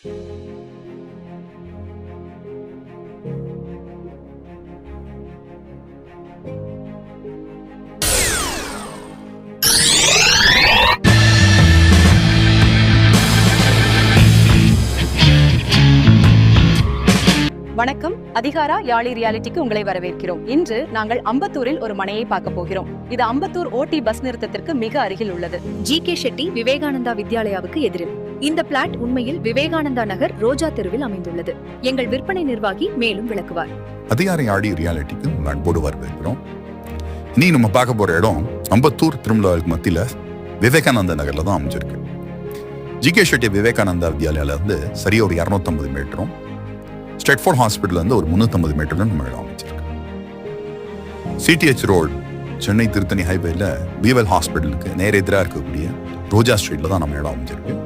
வணக்கம். அதிகாரா யாழி ரியாலிட்டிக்கு உங்களை வரவேற்கிறோம். இன்று நாங்கள் அம்பத்தூரில் ஒரு மனையை பார்க்க போகிறோம். இது அம்பத்தூர் ஓடி பஸ் நிறுத்தத்திற்கு மிக அருகில் உள்ளது. ஜி.கே. ஷெட்டி விவேகானந்தா வித்யாலயாவுக்கு எதிரில். இந்த பிளாட் உண்மையில் விவேகானந்தா நகர் ரோஜா தெருவில் அமைந்துள்ளது. எங்கள் விற்பனை நிர்வாகி மேலும் விளக்குவார். அதிகார யாழி ரியாலிட்டிக்கு உங்கள் அன்போடு வரவேற்கிறோம். இனி நம்ம பார்க்க போற இடம் அம்பத்தூர் திருமலாவுக்கு மத்தியில விவேகானந்தா நகர்ல தான் அமைஞ்சிருக்கு. ஜி.கே. ஷெட்டி விவேகானந்தா வித்யாலயால இருந்து சரியா ஒரு 250 மீட்டரும், ஸ்ட்ரெட்ஃபோர்ட் ஹாஸ்பிட்டல் வந்து ஒரு 350 மீட்டர்ல நம்ம இடம் அமைச்சிருக்கு. சிடிஹெச் ரோடு சென்னை திருத்தணி ஹைவேல பிவெல் ஹாஸ்பிட்டலுக்கு நேர எதிராக இருக்கக்கூடிய ரோஜா ஸ்ட்ரீட்ல தான் நம்ம இடம் அமைச்சிருக்கு.